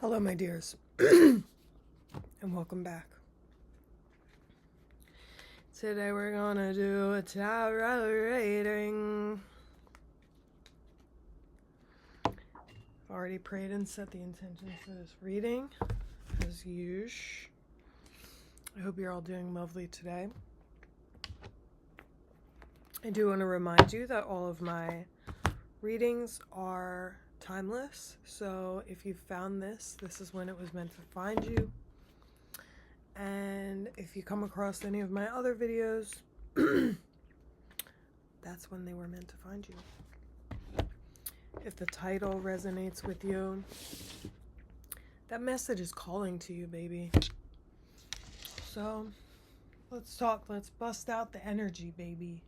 Hello, my dears, and welcome back. Today we're gonna do a tarot reading. I've already prayed and set the intention for this reading, as usual. I hope you're all doing lovely today. I do want to remind you that all of my readings are timeless, so if you found this is when it was meant to find you. And if you come across any of my other videos, that's when they were meant to find you. If the title resonates with you, that message is calling to you, baby. So let's talk. Let's bust out the energy, baby.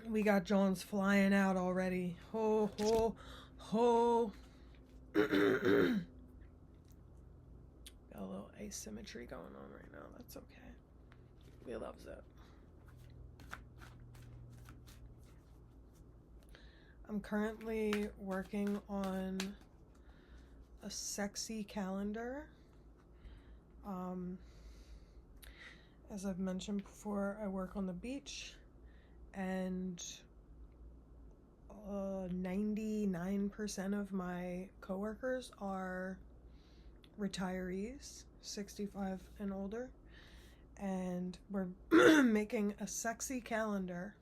We got Jones flying out already. Ho, ho, ho. Got a little asymmetry going on right now. That's okay. We loves it. I'm currently working on a sexy calendar. As I've mentioned before, I work on the beach, and 99% of my coworkers are retirees, 65 and older, and we're making a sexy calendar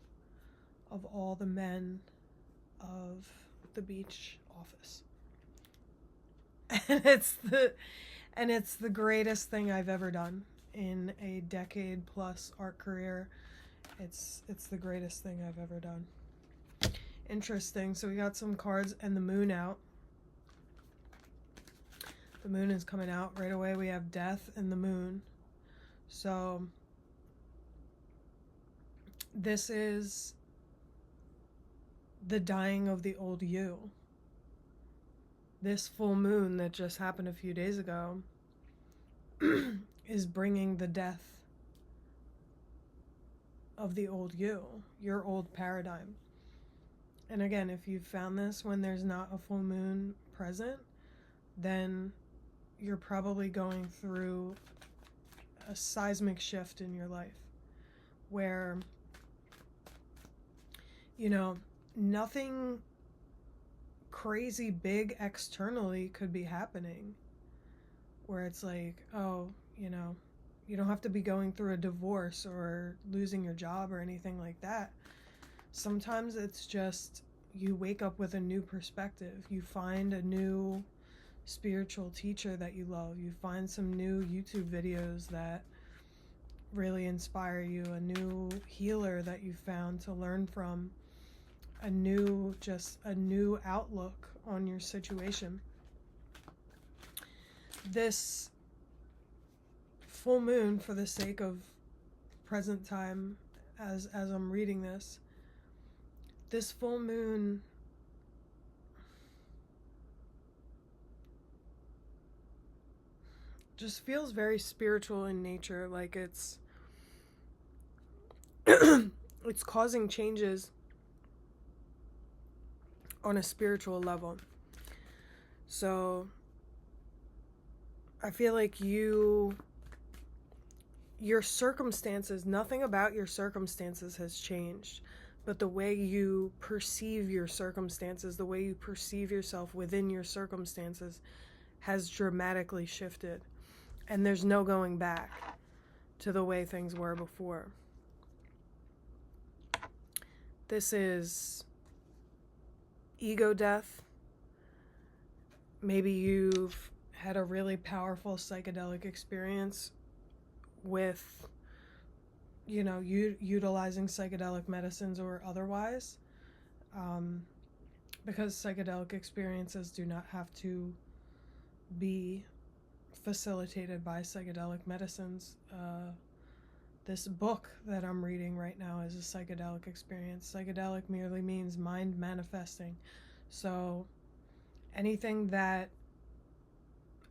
of all the men of the beach office. And it's the greatest thing I've ever done in a decade plus art career. It's the greatest thing I've ever done. Interesting. So we got some cards and the moon out. The moon is coming out right away. We have death and the moon. So this is the dying of the old you. This full moon that just happened a few days ago is bringing the death of the old you, your old paradigm. And again, if you found this when there's not a full moon present, then you're probably going through a seismic shift in your life where, you know, nothing crazy big externally could be happening, where it's like, oh, you know, you don't have to be going through a divorce or losing your job or anything like that. Sometimes it's just you wake up with a new perspective. You find a new spiritual teacher that you love. You find some new YouTube videos that really inspire you, a new healer that you found to learn from, a new outlook on your situation. This full moon, for the sake of present time, as I'm reading this full moon just feels very spiritual in nature, like it's it's causing changes on a spiritual level. So I feel like your circumstances, nothing about your circumstances has changed, but the way you perceive your circumstances, the way you perceive yourself within your circumstances has dramatically shifted. And there's no going back to the way things were before. This is ego death. Maybe you've had a really powerful psychedelic experience with, you know, utilizing psychedelic medicines or otherwise, because psychedelic experiences do not have to be facilitated by psychedelic medicines. This book that I'm reading right now is a psychedelic experience. Psychedelic merely means mind manifesting. So anything that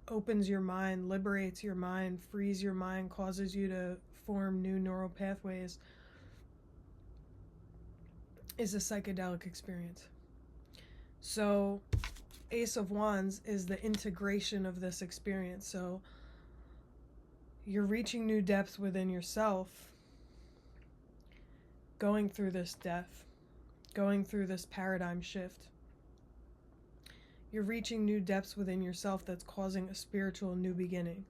opens your mind, liberates your mind, frees your mind, causes you to form new neural pathways is a psychedelic experience. So Ace of Wands is the integration of this experience. So you're reaching new depths within yourself, going through this death, going through this paradigm shift. You're reaching new depths within yourself that's causing a spiritual new beginning.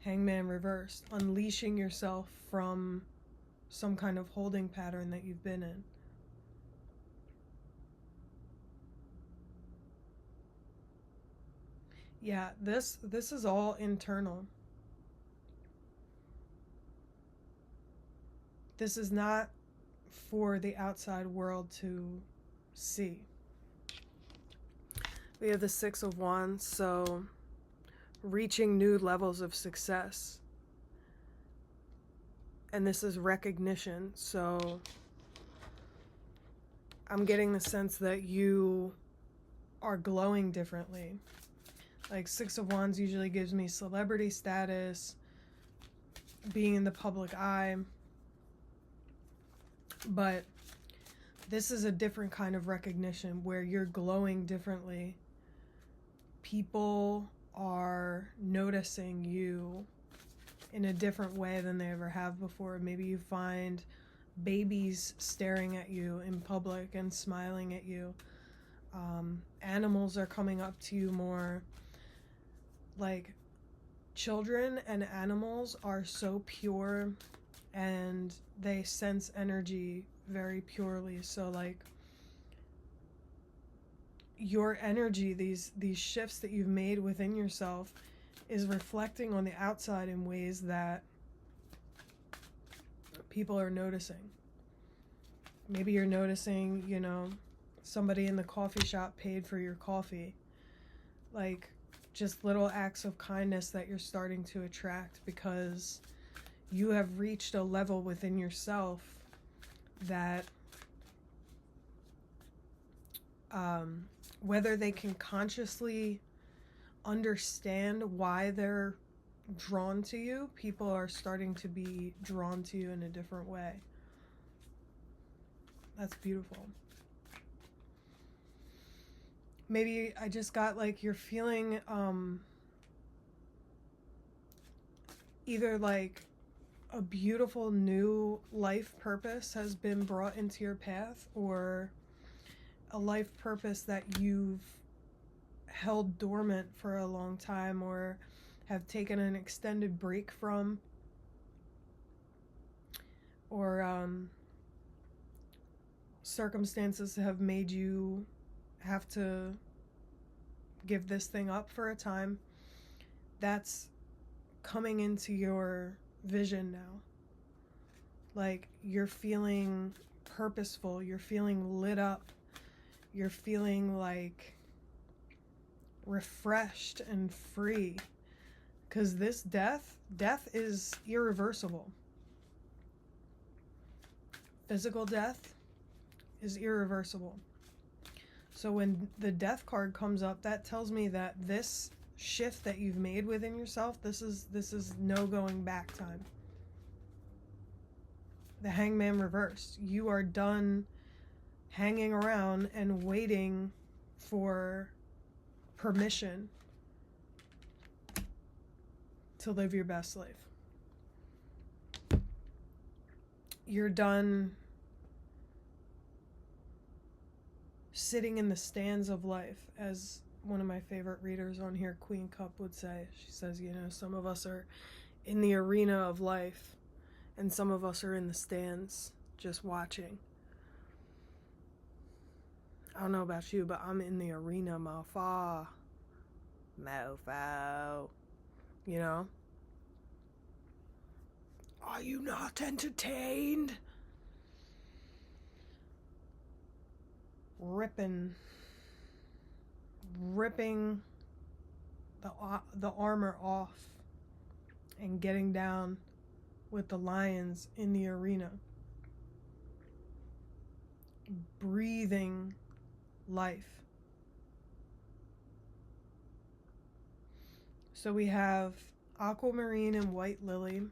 Hangman reversed, unleashing yourself from some kind of holding pattern that you've been in. Yeah, this is all internal. This is not for the outside world to see. We have the Six of Wands, so reaching new levels of success. And this is recognition, so I'm getting the sense that you are glowing differently. Like, Six of Wands usually gives me celebrity status, being in the public eye, but this is a different kind of recognition where you're glowing differently. People are noticing you in a different way than they ever have before. Maybe you find babies staring at you in public and smiling at you. Animals are coming up to you more. Like, children and animals are so pure and they sense energy very purely. So, like, your energy, these shifts that you've made within yourself, is reflecting on the outside in ways that people are noticing. Maybe you're noticing, you know, somebody in the coffee shop paid for your coffee. Like, just little acts of kindness that you're starting to attract because you have reached a level within yourself that whether they can consciously understand why they're drawn to you, people are starting to be drawn to you in a different way. That's beautiful. Maybe I just got like you're feeling either like a beautiful new life purpose has been brought into your path, or a life purpose that you've held dormant for a long time or have taken an extended break from, or circumstances have made you have to give this thing up for a time. That's coming into your vision now. Like, you're feeling purposeful, you're feeling lit up, you're feeling like refreshed and free, because this death is irreversible. Physical death is irreversible. So when the death card comes up, that tells me that this shift that you've made within yourself, this is no going back time. The Hangman reversed. You are done hanging around and waiting for permission to live your best life. You're done sitting in the stands of life, as one of my favorite readers on here, Queen Copp, would say. She says, you know, some of us are in the arena of life and some of us are in the stands just watching. I don't know about you, but I'm in the arena, mofo. You know? Are you not entertained? Ripping the armor off and getting down with the lions in the arena. Breathing life. So we have aquamarine and white lily.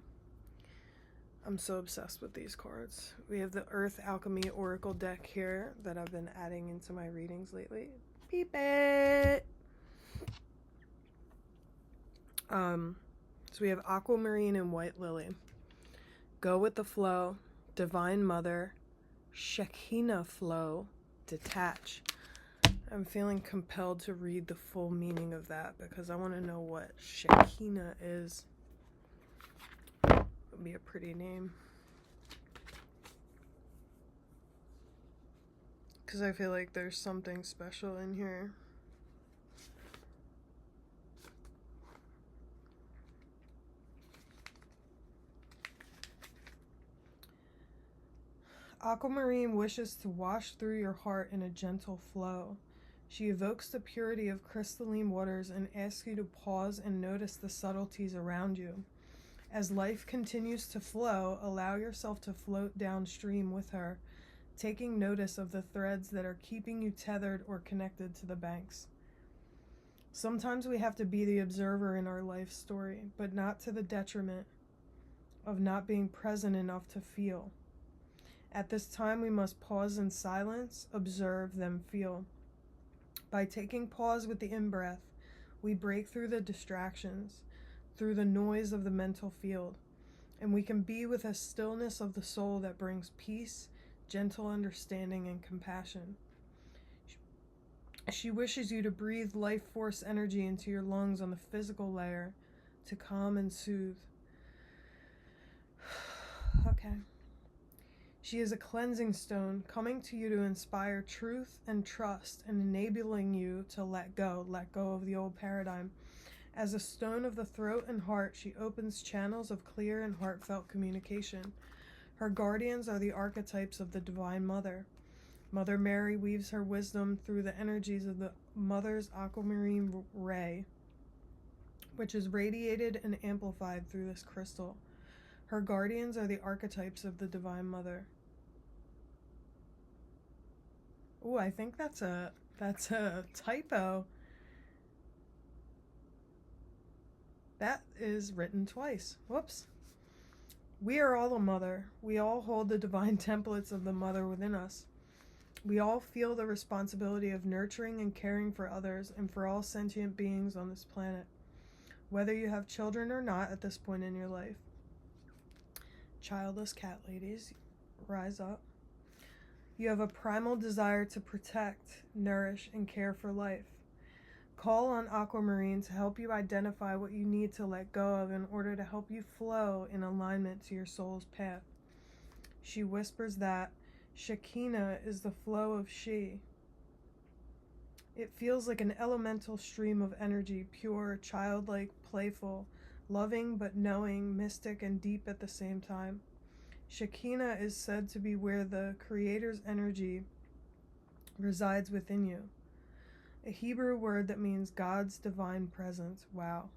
I'm so obsessed with these cards. We have the Earth Alchemy Oracle deck here that I've been adding into my readings lately. Beep it! So we have Aquamarine and White Lily. Go with the flow, Divine Mother, Shekinah flow, detach. I'm feeling compelled to read the full meaning of that because I want to know what Shekinah is. It would be a pretty name. Because I feel like there's something special in here. Aquamarine wishes to wash through your heart in a gentle flow. She evokes the purity of crystalline waters and asks you to pause and notice the subtleties around you. As life continues to flow, allow yourself to float downstream with her, taking notice of the threads that are keeping you tethered or connected to the banks. Sometimes we have to be the observer in our life story, but not to the detriment of not being present enough to feel. At this time, we must pause in silence, observe, then feel. By taking pause with the in-breath, we break through the distractions, through the noise of the mental field, and we can be with a stillness of the soul that brings peace, gentle understanding, and compassion. She wishes you to breathe life force energy into your lungs on the physical layer to calm and soothe. Okay. She is a cleansing stone coming to you to inspire truth and trust and enabling you to let go of the old paradigm. As a stone of the throat and heart, she opens channels of clear and heartfelt communication. Her guardians are the archetypes of the Divine Mother. Mother Mary weaves her wisdom through the energies of the Mother's aquamarine ray, which is radiated and amplified through this crystal. Her guardians are the archetypes of the Divine Mother. Oh, I think that's a typo. That is written twice. Whoops. We are all a mother. We all hold the divine templates of the mother within us. We all feel the responsibility of nurturing and caring for others and for all sentient beings on this planet, whether you have children or not at this point in your life. Childless cat ladies, rise up. You have a primal desire to protect, nourish, and care for life. Call on Aquamarine to help you identify what you need to let go of in order to help you flow in alignment to your soul's path. She whispers that Shekinah is the flow of she. It feels like an elemental stream of energy, pure, childlike, playful, loving but knowing, mystic, and deep at the same time. Shekinah is said to be where the Creator's energy resides within you. A Hebrew word that means God's divine presence. Wow.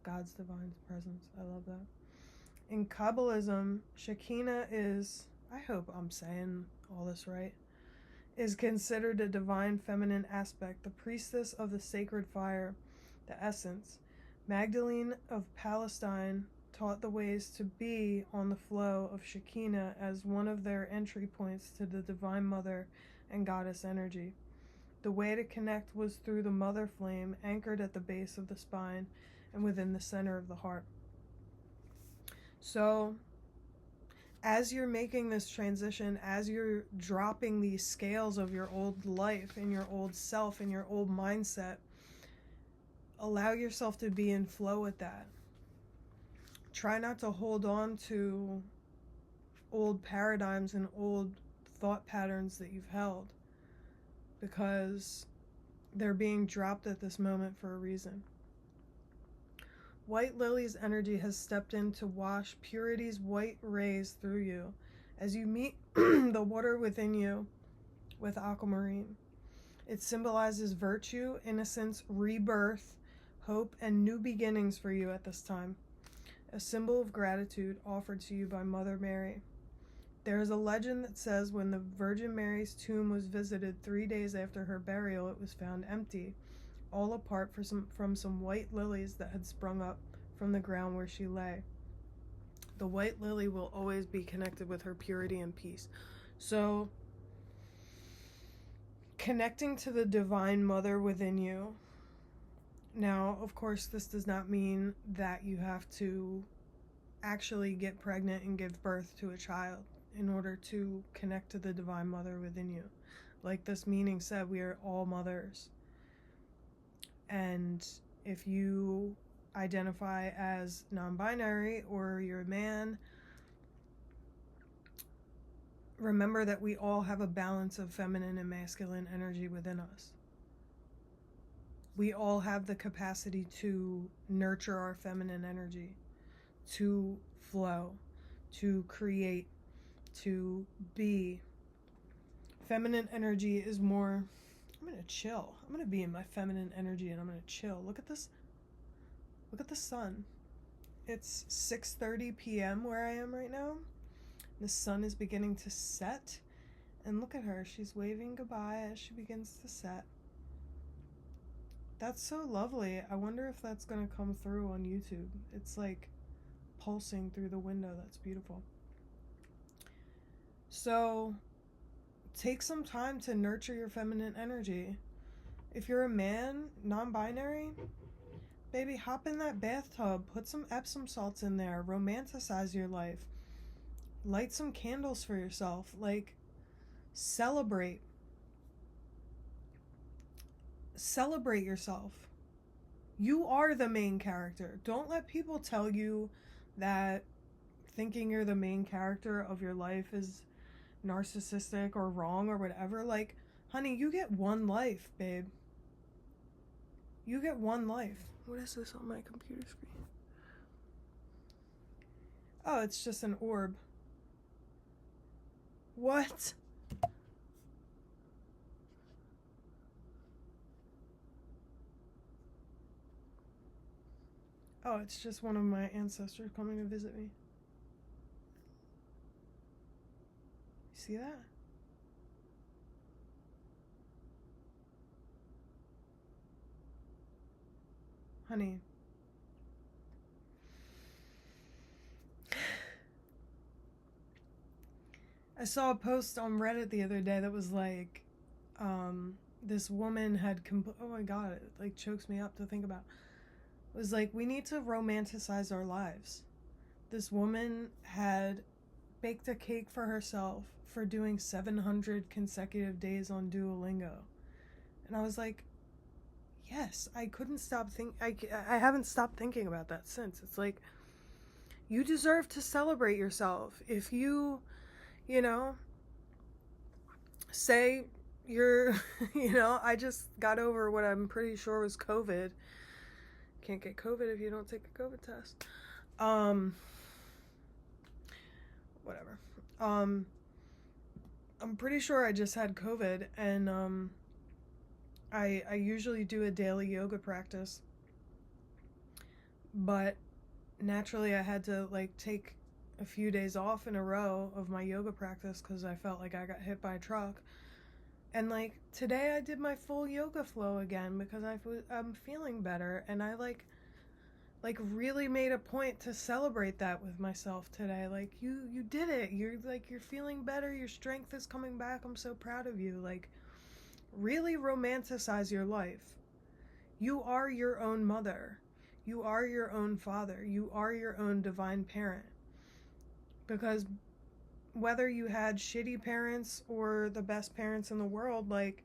God's divine presence. I love that. In Kabbalism, Shekinah is, I hope I'm saying all this right, is considered a divine feminine aspect, the priestess of the sacred fire, the essence. Magdalene of Palestine taught the ways to be on the flow of Shekinah as one of their entry points to the Divine Mother and Goddess energy. The way to connect was through the mother flame anchored at the base of the spine and within the center of the heart. So, as you're making this transition, as you're dropping these scales of your old life and your old self and your old mindset, allow yourself to be in flow with that. Try not to hold on to old paradigms and old thought patterns that you've held, because they're being dropped at this moment for a reason. White Lily's energy has stepped in to wash purity's white rays through you as you meet the water within you with Aquamarine. It symbolizes virtue, innocence, rebirth, hope, and new beginnings for you at this time. A symbol of gratitude offered to you by Mother Mary. There is a legend that says when the Virgin Mary's tomb was visited 3 days after her burial, it was found empty, all apart from some white lilies that had sprung up from the ground where she lay. The white lily will always be connected with her purity and peace. So, connecting to the divine mother within you. Now, of course, this does not mean that you have to actually get pregnant and give birth to a child in order to connect to the divine mother within you. Like this meaning said, we are all mothers. And if you identify as non-binary or you're a man, remember that we all have a balance of feminine and masculine energy within us. We all have the capacity to nurture our feminine energy, to flow, to create, to be. Feminine energy is more, I'm going to chill. I'm going to be in my feminine energy and I'm going to chill. Look at this. Look at the sun. It's 6:30 p.m. where I am right now. The sun is beginning to set. And look at her. She's waving goodbye as she begins to set. That's so lovely. I wonder if that's going to come through on YouTube. It's like pulsing through the window. That's beautiful. So take some time to nurture your feminine energy. If you're a man, non-binary, baby, hop in that bathtub. Put some Epsom salts in there. Romanticize your life. Light some candles for yourself. Like, celebrate. Celebrate yourself. You are the main character. Don't let people tell you that thinking you're the main character of your life is narcissistic or wrong or whatever. Like, honey, you get one life, babe. You get one life. What is this on my computer screen? Oh, it's just an orb. What? Oh, it's just one of my ancestors coming to visit me. You see that? Honey. I saw a post on Reddit the other day that was like, this woman had oh my god, it like chokes me up to think about. It was like, we need to romanticize our lives. This woman had baked a cake for herself for doing 700 consecutive days on Duolingo. And I was like, yes, I couldn't stop I haven't stopped thinking about that since. It's like, you deserve to celebrate yourself. If you know, say you're, I just got over what I'm pretty sure was COVID. Can't get COVID if you don't take a COVID test. Whatever. I'm pretty sure I just had COVID, and I usually do a daily yoga practice, but naturally I had to like take a few days off in a row of my yoga practice because I felt like I got hit by a truck. And like today I did my full yoga flow again because I'm feeling better, and I like really made a point to celebrate that with myself today. Like, you did it. You're feeling better. Your strength is coming back. I'm so proud of you. Like, really romanticize your life. You are your own mother. You are your own father. You are your own divine parent. Because whether you had shitty parents or the best parents in the world, like,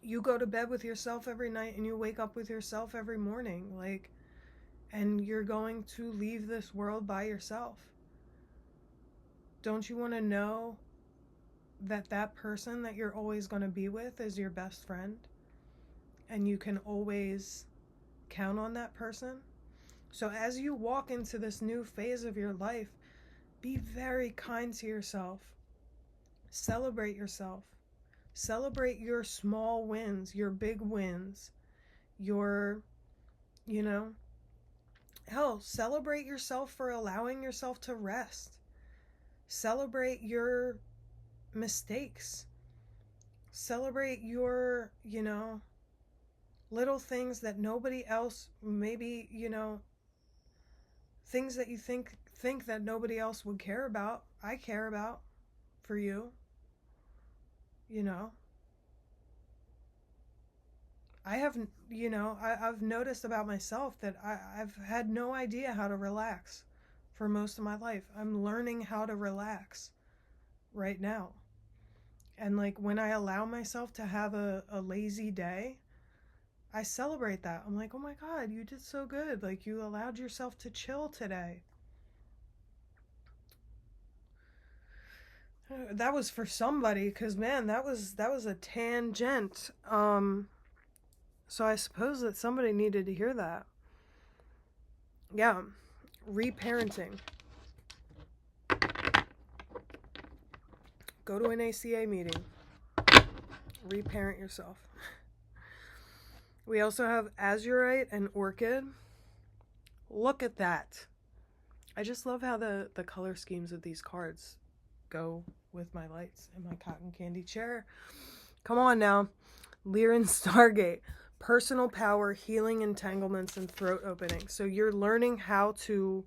you go to bed with yourself every night and you wake up with yourself every morning. Like, and you're going to leave this world by yourself. Don't you want to know that that person that you're always going to be with is your best friend? And you can always count on that person? So as you walk into this new phase of your life, be very kind to yourself. Celebrate yourself. Celebrate your small wins, your big wins, your, hell, celebrate yourself for allowing yourself to rest. Celebrate your mistakes. Celebrate your, little things that nobody else, maybe, things that you think think that nobody else would care about, I care about for you, you know. I have, I've noticed about myself that I've had no idea how to relax for most of my life. I'm learning how to relax right now. And like when I allow myself to have a lazy day, I celebrate that. I'm like, oh my God, you did so good. Like you allowed yourself to chill today. That was for somebody, because man, that was a tangent. So I suppose that somebody needed to hear that. Yeah, reparenting. Go to an ACA meeting. Reparent yourself. We also have azurite and orchid. Look at that. I just love how the color schemes of these cards go with my lights and my cotton candy chair. Come on now. Lyran Stargate. Personal power, healing entanglements, and throat opening. So you're learning how to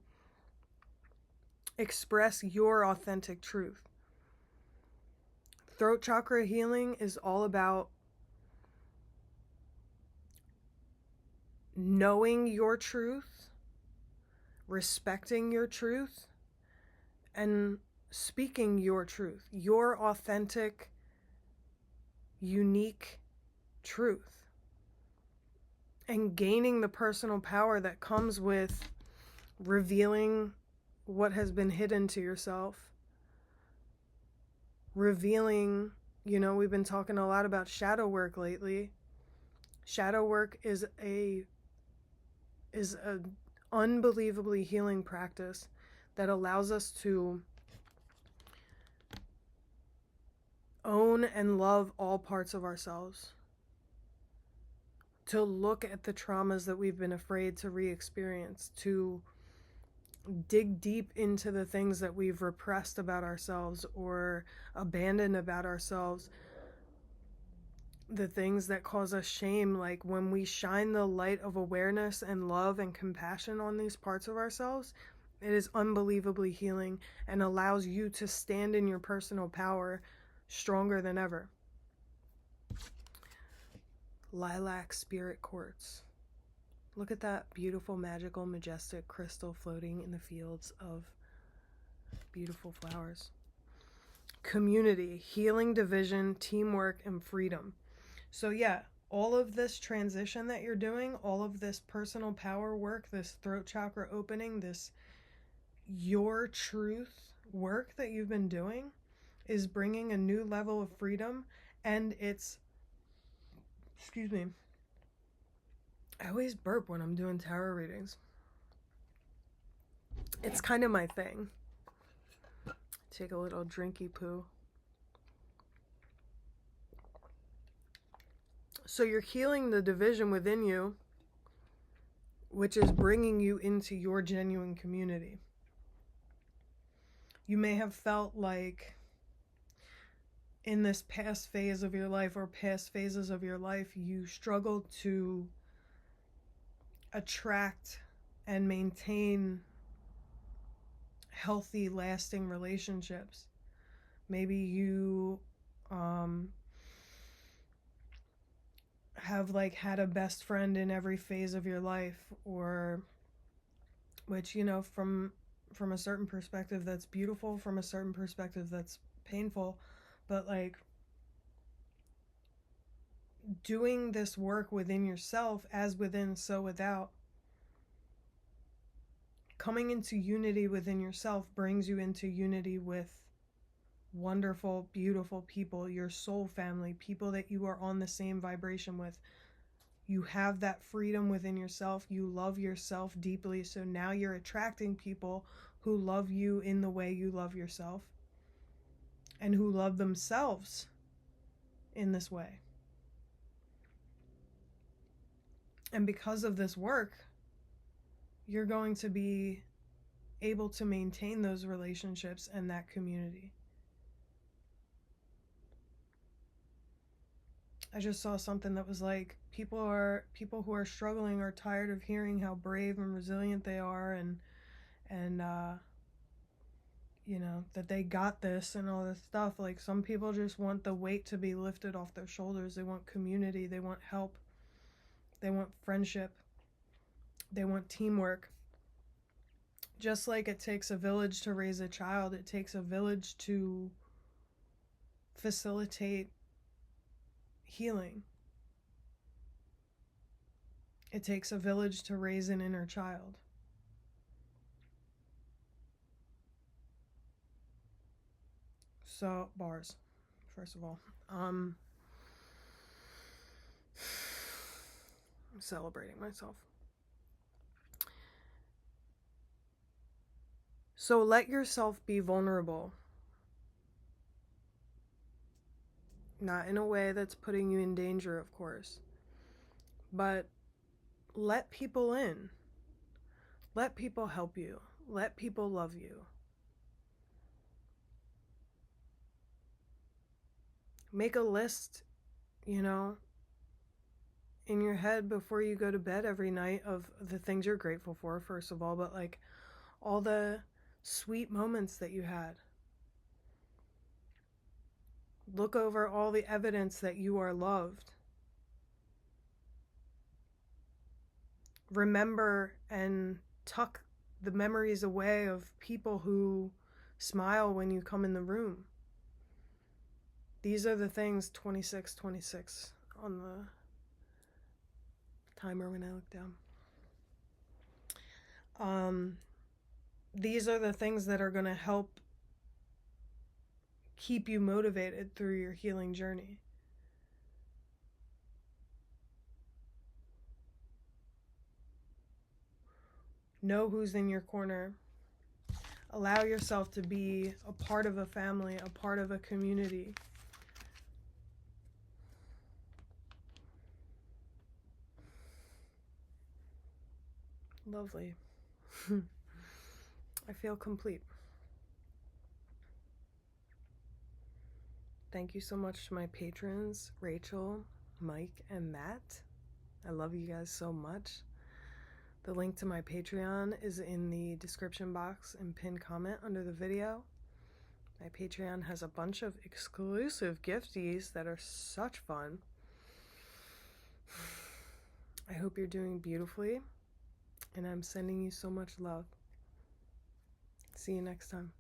express your authentic truth. Throat chakra healing is all about knowing your truth, respecting your truth, and speaking your truth, your authentic, unique truth, and gaining the personal power that comes with revealing what has been hidden to yourself, revealing, we've been talking a lot about shadow work lately. Shadow work is a unbelievably healing practice that allows us to own and love all parts of ourselves, to look at the traumas that we've been afraid to re-experience, to dig deep into the things that we've repressed about ourselves or abandoned about ourselves, the things that cause us shame. Like when we shine the light of awareness and love and compassion on these parts of ourselves, it is unbelievably healing and allows you to stand in your personal power stronger than ever. Lilac spirit quartz. Look at that beautiful, magical, majestic crystal floating in the fields of beautiful flowers. Community, healing, division, teamwork, and freedom. So yeah, all of this transition that you're doing, all of this personal power work, this throat chakra opening, this your truth work that you've been doing is bringing a new level of freedom. And it's, excuse me, I always burp when I'm doing tarot readings. It's kind of my thing. Take a little drinky poo. So you're healing the division within you, which is bringing you into your genuine community. You may have felt like in this past phase of your life or past phases of your life, you struggled to attract and maintain healthy, lasting relationships. Maybe you have like had a best friend in every phase of your life, or which, from a certain perspective that's beautiful, from a certain perspective that's painful, but like doing this work within yourself, as within so without, coming into unity within yourself brings you into unity with wonderful, beautiful people, your soul family, people that you are on the same vibration with. You have that freedom within yourself. You love yourself deeply. So now you're attracting people who love you in the way you love yourself and who love themselves in this way. And because of this work, you're going to be able to maintain those relationships and that community. I just saw something that was like, people who are struggling are tired of hearing how brave and resilient they are, and that they got this and all this stuff. Like, some people just want the weight to be lifted off their shoulders. They want community, they want help, they want friendship, they want teamwork. Just like it takes a village to raise a child, it takes a village to facilitate healing. It takes a village to raise an inner child. So, bars, first of all. I'm celebrating myself. So let yourself be vulnerable. Not in a way that's putting you in danger, of course. But let people in. Let people help you. Let people love you. Make a list, in your head before you go to bed every night of the things you're grateful for, first of all, but like all the sweet moments that you had. Look over all the evidence that you are loved. Remember and tuck the memories away of people who smile when you come in the room. These are the things, 26 on the timer when I look down. These are the things that are going to help keep you motivated through your healing journey. Know who's in your corner. Allow yourself to be a part of a family, a part of a community. Lovely. I feel complete. Thank you so much to my patrons, Rachel, Mike, and Matt. I love you guys so much. The link to my Patreon is in the description box and pinned comment under the video. My Patreon has a bunch of exclusive gifties that are such fun. I hope you're doing beautifully, and I'm sending you so much love. See you next time.